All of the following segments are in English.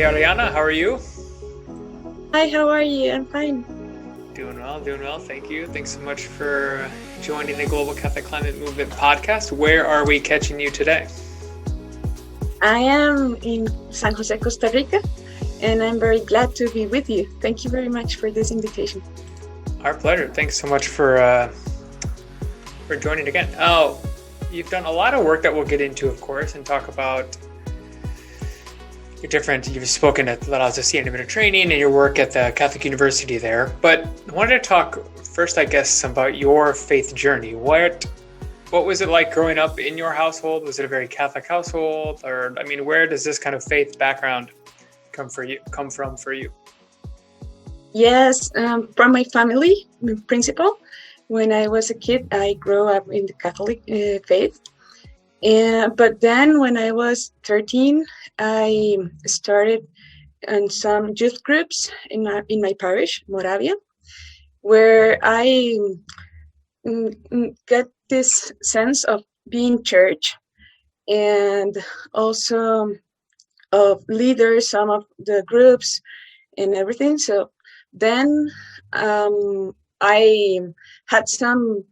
Hey Ariana, how are you? Hi, how are you? I'm fine. Doing well, thank you. Thanks so much for joining the Global Catholic Climate Movement podcast. Where are we catching you today? I am in San Jose, Costa Rica, and I'm very glad to be with you. Thank you very much for this invitation. Our pleasure. Thanks so much for joining again. Oh, you've done a lot of work that we'll get into, of course, and talk about you've spoken at Laudato Si and training and your work at the Catholic University there. But I wanted to talk first, I guess, about your faith journey. What was it like growing up in your household? Was it a very Catholic household? Or, where does this kind of faith background come from for you? Yes, from my family principle. When I was a kid, I grew up in the Catholic faith. But then when I was 13, I started in some youth groups in my parish, Moravia, where I get this sense of being church and also of leaders, some of the groups and everything. So then I had some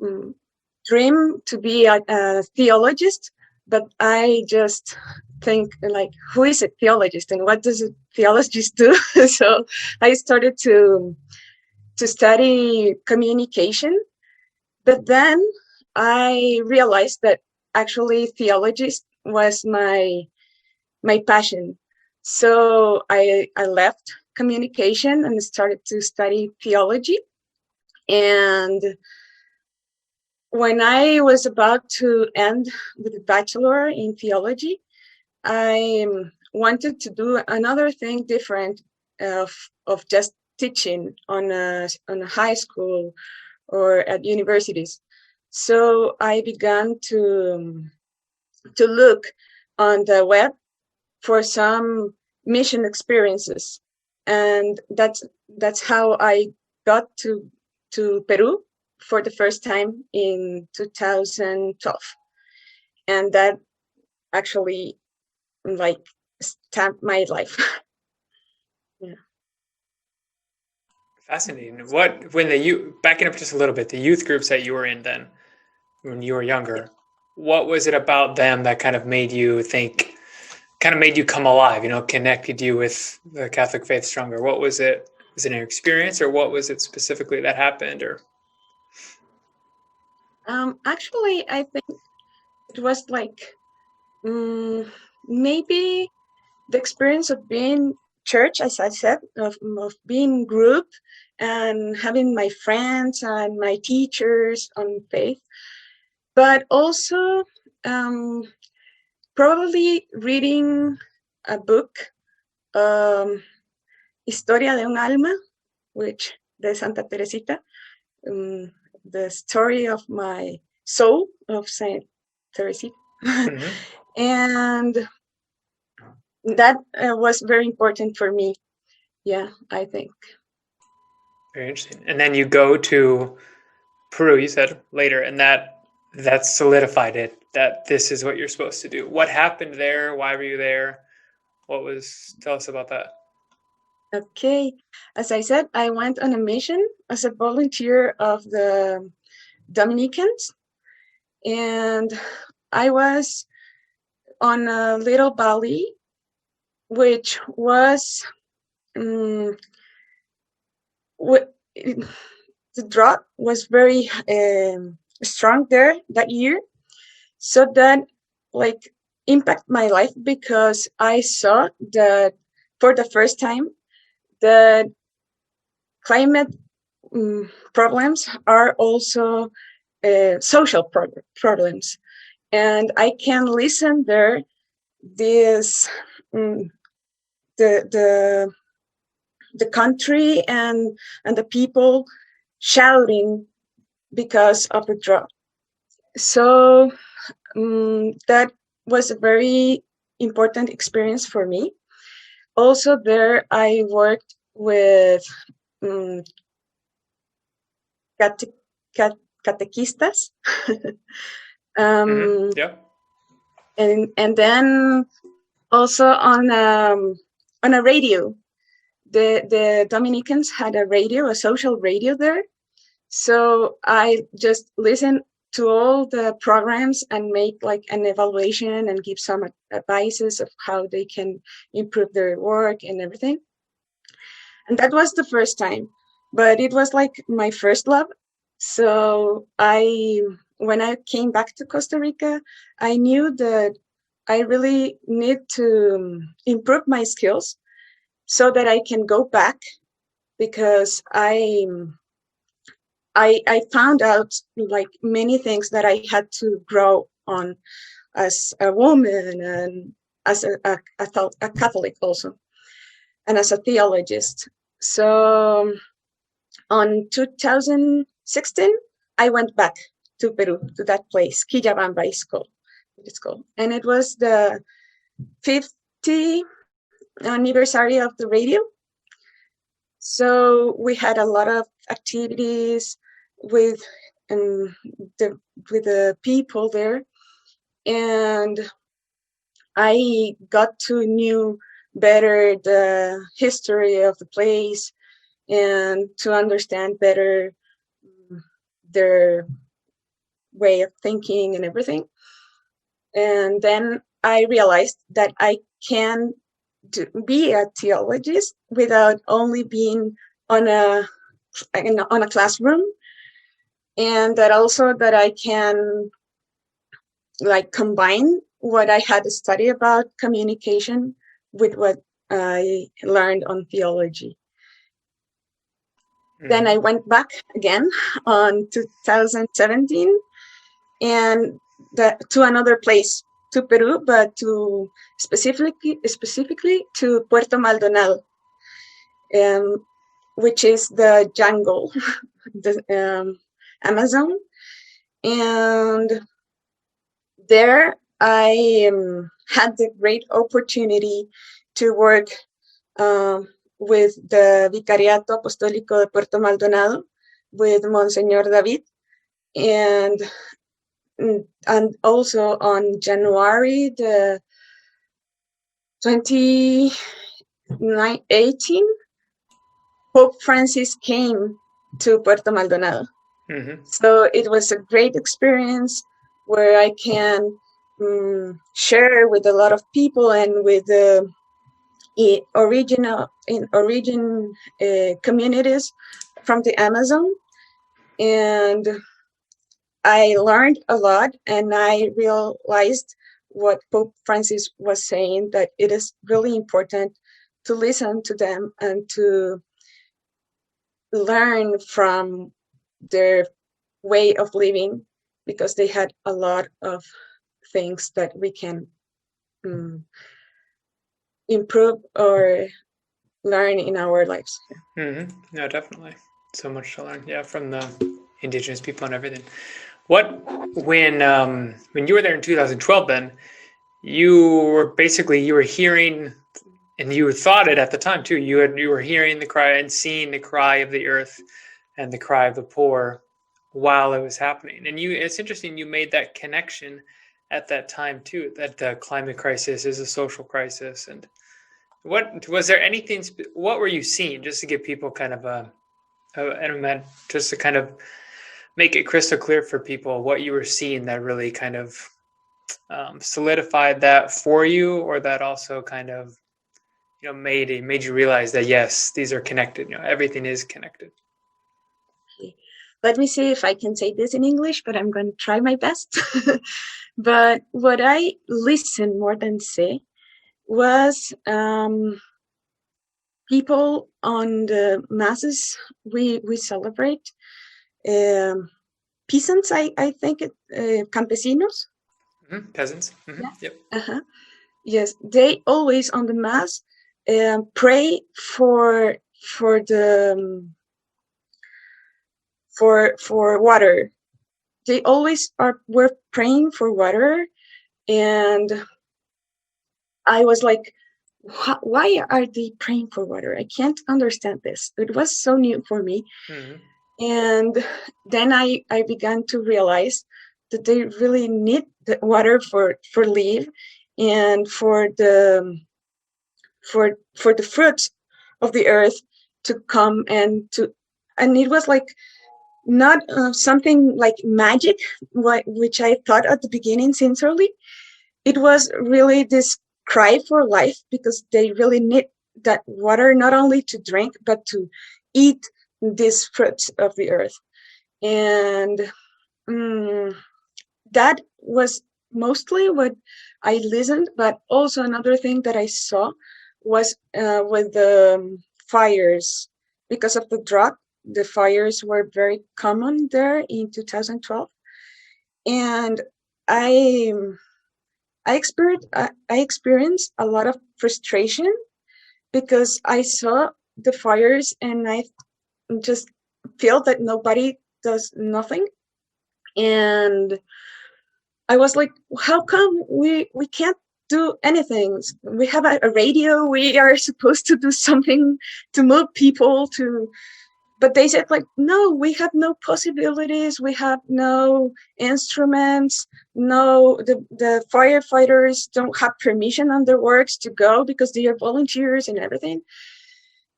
um, dream to be a theologist, but I just think like, who is a theologist and what does a theologist do? So I started to study communication, but then I realized that actually theology was my passion. So I left communication and started to study theology. And when I was about to end with a bachelor in theology, I wanted to do another thing different of just teaching on a high school or at universities. So I began to look on the web for some mission experiences, and that's how I got to Peru for the first time in 2012, and that actually like stamped my life. Yeah. Fascinating. Backing up just a little bit, the youth groups that you were in then when you were younger, what was it about them that kind of made you come alive, connected you with the Catholic faith stronger? What was it? Was it an experience or what was it specifically that happened or? Actually, I think it was like maybe the experience of being church, as I said, of being group and having my friends and my teachers on faith, but also um, probably reading a book, um, Historia de un alma, which de Santa Teresita, um, the story of my soul of Saint Teresita. Mm-hmm. And that was very important for me. Yeah, I think. Very interesting. And then you go to Peru, you said later, and that solidified it that this is what you're supposed to do. What happened there? Why were you there? Tell us about that. Okay. As I said, I went on a mission as a volunteer of the Dominicans, and I was on a little valley, which was um, the drought was very strong there that year, so that like impact my life because I saw that for the first time that climate problems are also social problems, and I can listen there this um, the the the country and the people shouting because of the drought. So that was a very important experience for me. Also, there I worked with um, cate- catechistas, Mm-hmm. um, Yeah. and then also on a radio. The Dominicans had a radio, a social radio there. So I just listened to all the programs and make like an evaluation and give some advices of how they can improve their work and everything. And that was the first time, but it was like my first love. So when I came back to Costa Rica, I knew that I really need to improve my skills so that I can go back, because I found out like many things that I had to grow on as a woman and as a Catholic also, and as a theologist. So on 2016, I went back to Peru, to that place, Quillabamba is called, it's called. And it was the 50th anniversary of the radio. So we had a lot of activities with the people there, and I got to know better the history of the place and to understand better their way of thinking and everything. And then I realized that I can be a theologist without only being on a classroom, and that also that I can like combine what I had studied about communication with what I learned on theology. Then I went back again on 2017 and to another place, to Peru, but to specifically to Puerto Maldonado, which is the jungle, the Amazon. And there I had the great opportunity to work with the Vicariato Apostólico de Puerto Maldonado, with Monsignor David, and also on January the 2018, Pope Francis came to Puerto Maldonado. Mm-hmm. So it was a great experience where I can share with a lot of people and with the origin communities from the Amazon. And I learned a lot, and I realized what Pope Francis was saying, that it is really important to listen to them and to learn from their way of living, because they had a lot of things that we can improve or learn in our lives. Mm-hmm. No, definitely. So much to learn, from the indigenous people and everything. When you were there in 2012, then you were hearing, and you thought it at the time too. You were hearing the cry and seeing the cry of the earth and the cry of the poor while it was happening. And it's interesting, you made that connection at that time too, that the climate crisis is a social crisis. And what was there anything? What were you seeing, just to give people kind of just to kind of make it crystal clear for people what you were seeing that really kind of solidified that for you, or that also kind of made you realize that yes, these are connected. Everything is connected. Okay. Let me see if I can say this in English, but I'm going to try my best. But what I listened more than say was people on the masses we celebrate. Peasants, I think campesinos. Mm-hmm. Peasants. Mm-hmm. Yeah. Yep. Uh-huh. Yes, they always on the mass pray for the for water. They always were praying for water, and I was like, why are they praying for water? I can't understand this. It was so new for me. Mm-hmm. And then I began to realize that they really need the water for life, and for the fruits of the earth to come and it was like not something like magic, which I thought at the beginning sincerely. It was really this cry for life because they really need that water not only to drink but to eat these fruits of the earth. And mm, that was mostly what I listened, but also another thing that I saw was with the fires. Because of the drought, the fires were very common there in 2012. And I I experienced a lot of frustration because I saw the fires and I just feel that nobody does nothing. And I was like, how come we can't do anything? We have a radio. We are supposed to do something to move people to, but they said like, no, we have no possibilities. We have no instruments. No, the firefighters don't have permission on their works to go because they are volunteers and everything.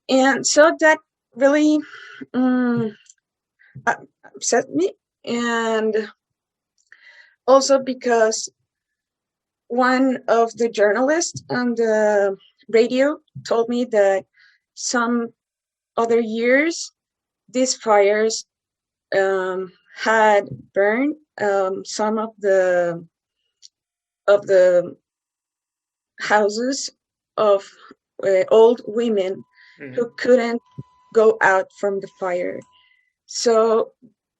And so that really um, upset me. And also because one of the journalists on the radio told me that some other years these fires had burned some of the houses of old women who couldn't go out from the fire. So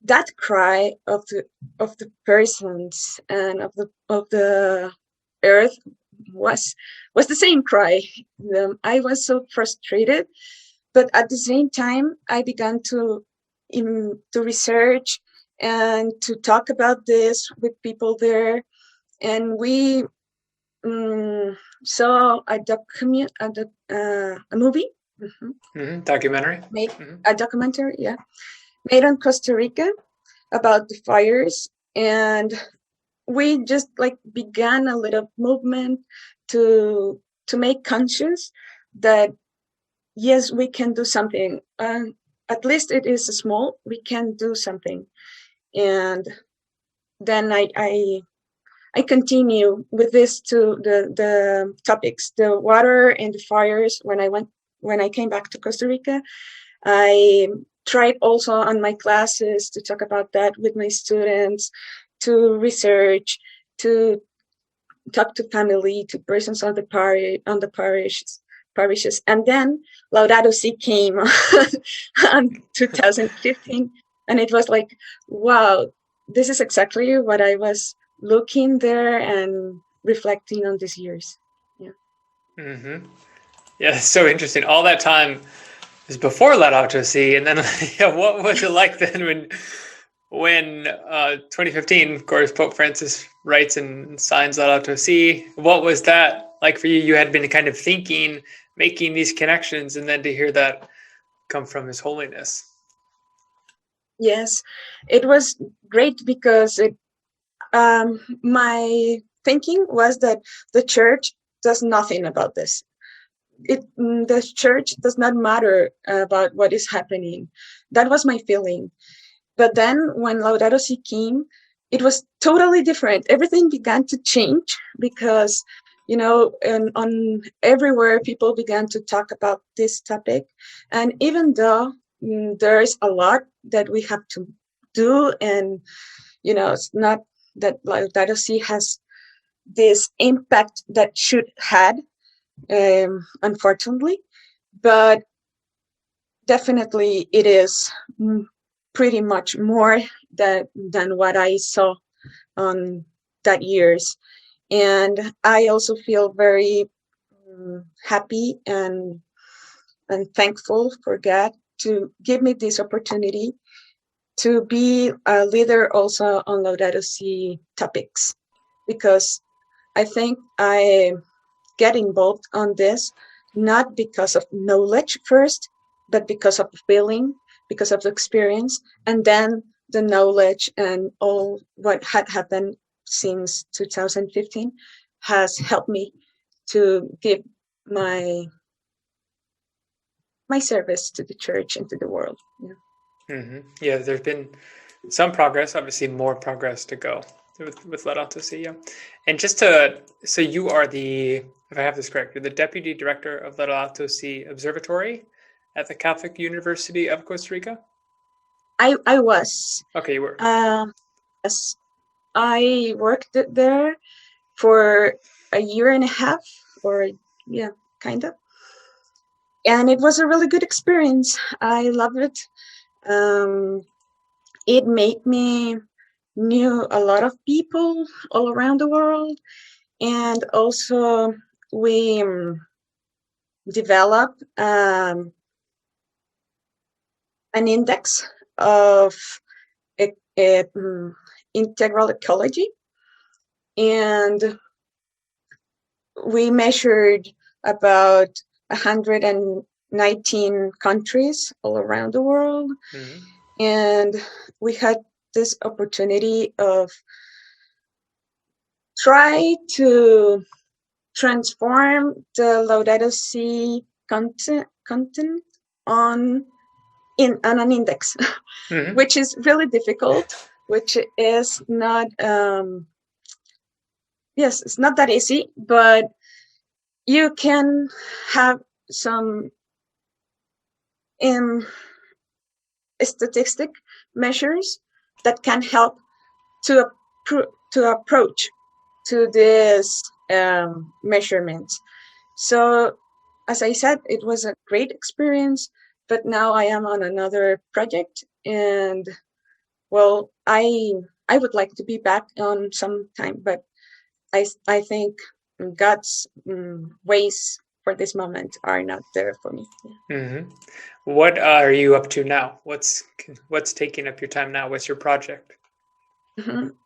that cry of the persons and of the earth was the same cry. I was so frustrated, but at the same time, I began to research and to talk about this with people there, and we saw a movie, Documentary. made a documentary, yeah, made on Costa Rica about the fires, and we just like began a little movement to make conscious that yes, we can do something. At least it is small. We can do something, and then I continue with this to the topics, the water and the fires. When I came back to Costa Rica, I tried also on my classes to talk about that with my students, to research, to talk to family, to persons on the parishes, and then Laudato Si came on 2015, and it was like, wow, this is exactly what I was looking there and reflecting on these years. Yeah. Yeah, it's so interesting. All that time is before Laudato Si, and then yeah, what was it like then when 2015, of course, Pope Francis writes and signs Laudato Si? What was that like for you? You had been kind of thinking, making these connections, and then to hear that come from His Holiness. Yes, it was great because my thinking was that the church does nothing about this. The church does not matter about what is happening. That was my feeling. But then when Laudato Si came, it was totally different. Everything began to change because, on everywhere people began to talk about this topic. And even though there's a lot that we have to do, and, it's not that Laudato Si has this impact that should had, unfortunately, but definitely it is pretty much more than what I saw on that years. And I also feel very happy and thankful for God to give me this opportunity to be a leader also on Laudato Si topics, because I think I get involved on this not because of knowledge first, but because of the feeling, because of the experience, and then the knowledge and all what had happened since 2015 has helped me to give my service to the church and to the world. Yeah, there's been some progress, obviously more progress to go with Laudato Si. Yeah. And so you are if I have this correct, you're the deputy director of Laudato Si Observatory at the Catholic University of Costa Rica? I was. Okay, you were. Yes, I worked there for a year and a half, or yeah, kind of. And it was a really good experience. I loved it. It made me knew a lot of people all around the world, and also we developed an index of integral ecology, and we measured about 119 countries all around the world. Mm-hmm. And we had this opportunity of try to transform the Laudato Si content on an index, Mm-hmm. which is really difficult, which is not yes, it's not that easy, but you can have some statistic measures that can help to approach to this measurement. So, as I said, it was a great experience, but now I am on another project, and well, I would like to be back on some time, but I think God's ways for this moment are not there for me. Mm-hmm. What are you up to now? What's taking up your time now? What's your project?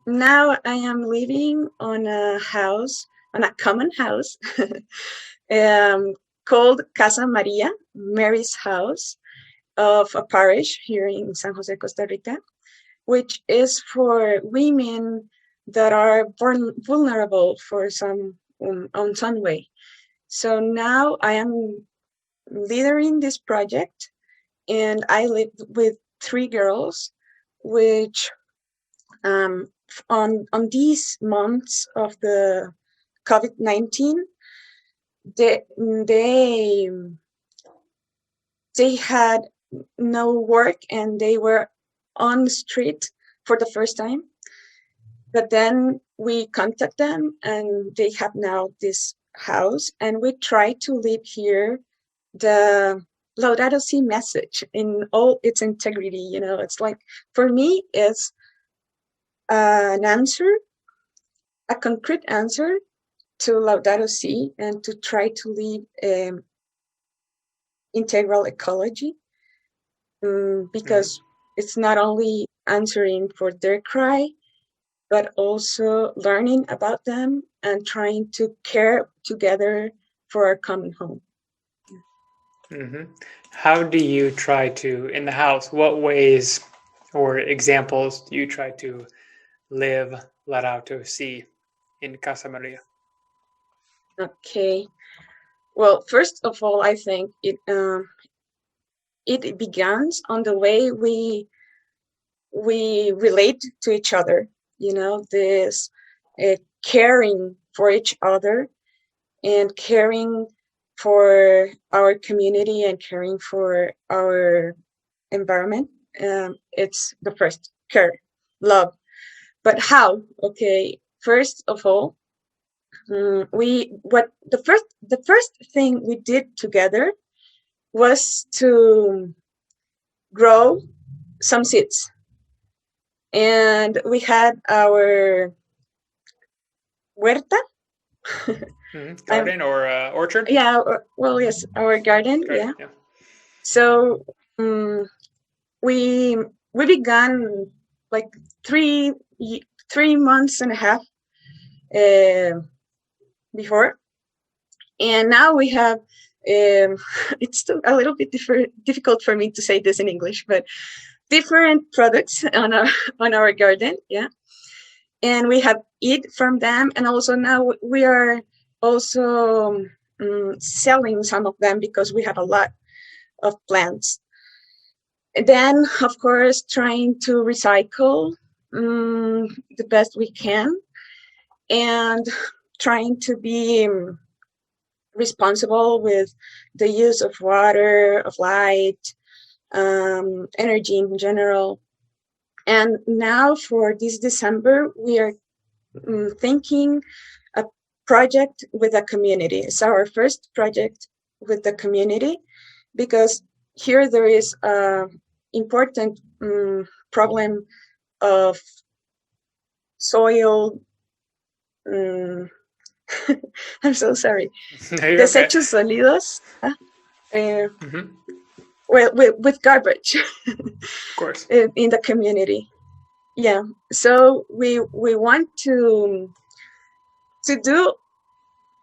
Now I am living on a common house, called Casa Maria, Mary's house, of a parish here in San Jose, Costa Rica, which is for women that are vulnerable for on some way. So now I am leading this project, and I live with 3 girls, which on these months of the COVID-19, they they they had no work, and they were on the street for the first time. But then we contact them, and they have now this house, and we try to live here the Laudato Si message in all its integrity. It's like, for me, it's an answer, a concrete answer to Laudato Si, and to try to live integral ecology, because it's not only answering for their cry, but also learning about them and trying to care together for our common home. Mm-hmm. How do you try to, in the house, what ways or examples do you try to live Laudato Si in Casa Maria? Okay. Well, first of all, I think it begins on the way we relate to each other. This caring for each other, and caring for our community, and caring for our environment. It's the first care, love. But how? Okay, first of all, the first thing we did together was to grow some seeds, and we had our huerta. Garden or orchard? Yeah, well, yes, our garden. Yeah. So we began like 3 months and a half before, and now we have. It's still a little bit difficult for me to say this in English, but different products on our garden. Yeah. and we have eat from them, and also now we are also selling some of them because we have a lot of plants. And then, of course, trying to recycle the best we can, and trying to be responsible with the use of water, of light, energy in general. And now for this December, we are thinking a project with a community. It's our first project with the community, because here there is an important problem of soil. I'm so sorry. No, you're okay. Desechos sólidos. Mm-hmm. Well, with garbage Of course. in the community. Yeah. So we want to do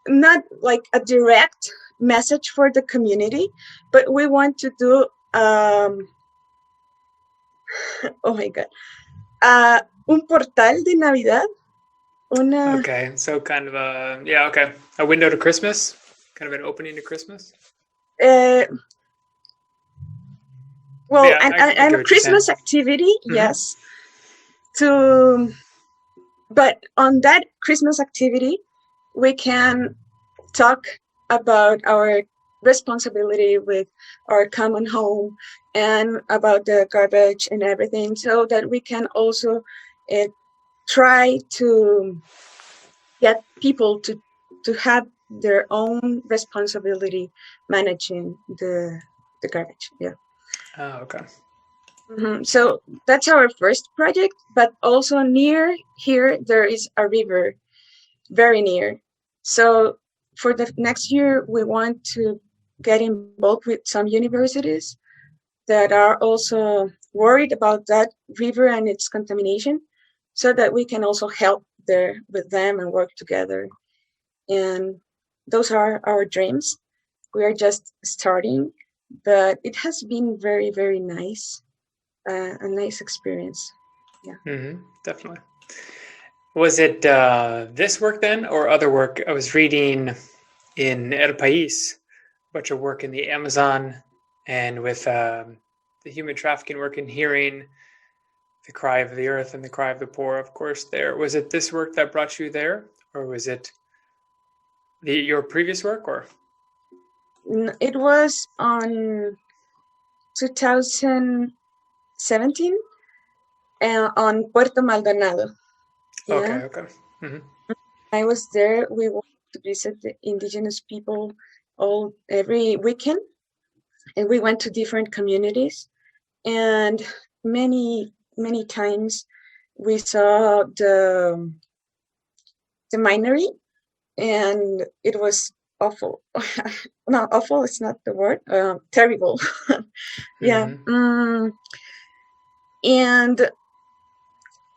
not like a direct message for the community, but we want to do oh my god, un portal de Navidad. Okay, so kind of a window to Christmas, kind of an opening to Christmas. Well, Yeah, I and get a what you're saying. Christmas activity, Mhm. yes. But on that Christmas activity, we can talk about our responsibility with our common home and about the garbage and everything, so that we can also try to get people to have their own responsibility managing the garbage. Yeah. Oh, okay. So that's our first project, but also near here there is a river, very near. So for the next year, we want to get involved with some universities that are also worried about that river and its contamination, so that we can also help there with them and work together. And those are our dreams. We are just starting, but it has been very, very nice, a nice experience. Yeah. Mm-hmm. Definitely. Was it this work then, or other work? I was reading in El País, a bunch of work in the Amazon, and with the human trafficking work and hearing the cry of the earth and the cry of the poor. Of course, there was it. This work that brought you there, or was it your previous work, or? It was on 2017 on Puerto Maldonado. Yeah. Okay. Mm-hmm. I was there. We went to visit the indigenous people every weekend, and we went to different communities. And many times we saw the minery, and it was awful. No, awful is not the word. Terrible. Yeah. Mm-hmm.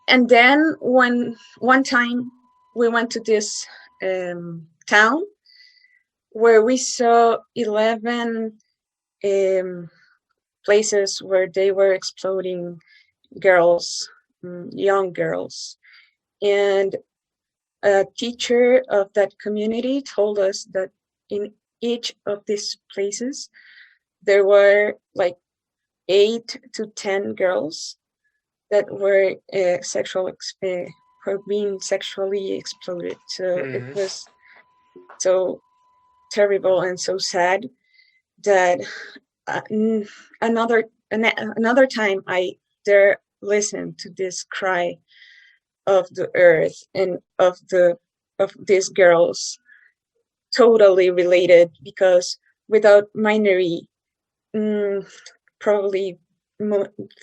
And then one time we went to this town where we saw 11 places where they were exploding girls, young girls. And a teacher of that community told us that in each of these places, there were like 8 to 10 girls that were being sexually exploited. So it was so terrible and so sad that another time I dare listen to this cry of the earth and of these girls, totally related, because without minery, probably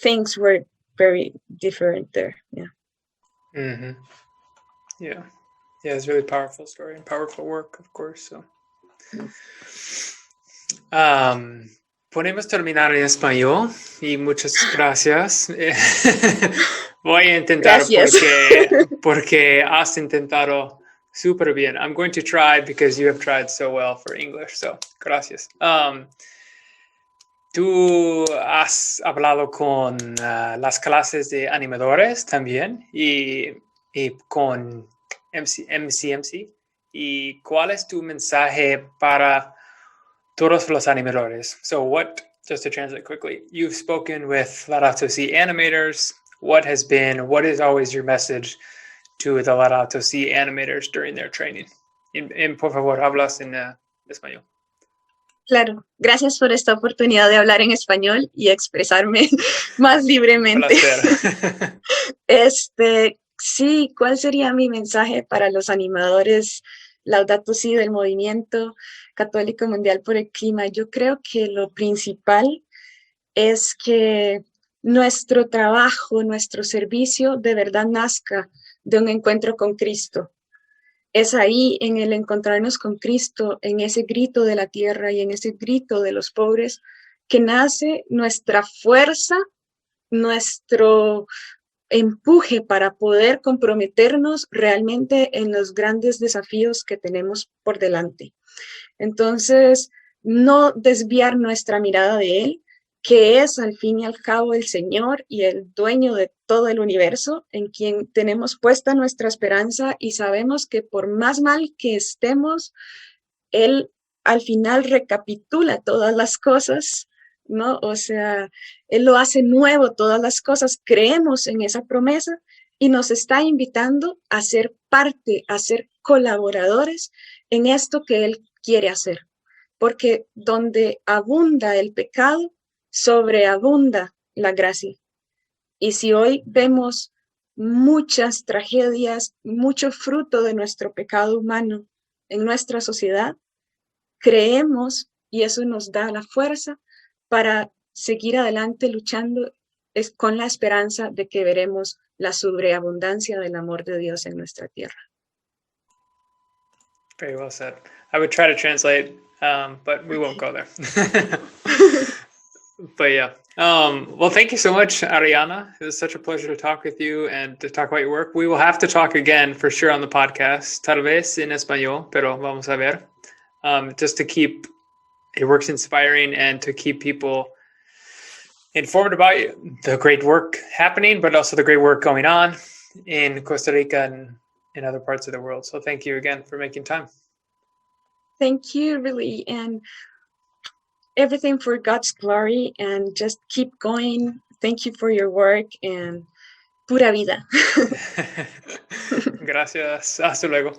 things were very different there. Yeah. Mm-hmm. Yeah, it's a really powerful story and powerful work, of course. So, podemos terminar en español y muchas gracias. Voy a intentar Gracias. porque has intentado super bien. I'm going to try because you have tried so well for English. So, gracias. Tú has hablado con las clases de animadores también y con MCMC. ¿Y cuál es tu mensaje para todos los animadores? So just to translate quickly, you've spoken with Laudato Si animators. What is always your message to the Laudato Si animators during their training? Por favor, hablas en español. Claro, gracias por esta oportunidad de hablar en español y expresarme más libremente. Placer. Sí, ¿cuál sería mi mensaje para los animadores Laudato Si del Movimiento Católico Mundial por el Clima? Yo creo que lo principal es que nuestro trabajo, nuestro servicio de verdad nazca de un encuentro con Cristo. Es ahí, en el encontrarnos con Cristo, en ese grito de la tierra y en ese grito de los pobres, que nace nuestra fuerza, nuestro empuje para poder comprometernos realmente en los grandes desafíos que tenemos por delante. Entonces, no desviar nuestra mirada de Él, que es al fin y al cabo el Señor y el dueño de todo el universo, en quien tenemos puesta nuestra esperanza y sabemos que por más mal que estemos, Él al final recapitula todas las cosas, ¿no? O sea, Él lo hace nuevo, todas las cosas, creemos en esa promesa y nos está invitando a ser parte, a ser colaboradores en esto que Él quiere hacer. Porque donde abunda el pecado, sobreabunda la gracia. Y si hoy vemos muchas tragedias, mucho fruto de nuestro pecado humano en nuestra sociedad, creemos y eso nos da la fuerza para seguir adelante luchando con la esperanza de que veremos la sobreabundancia del amor de Dios en nuestra tierra. Very well said. I would try to translate, but we won't go there. But yeah. Well, thank you so much, Ariana. It was such a pleasure to talk with you and to talk about your work. We will have to talk again for sure on the podcast, tal vez en español, pero vamos a ver. Just to keep your works inspiring and to keep people informed about the great work happening, but also the great work going on in Costa Rica and in other parts of the world. So thank you again for making time. Thank you, really, and everything for God's glory, and just keep going. Thank you for your work, and pura vida. Gracias. Hasta luego.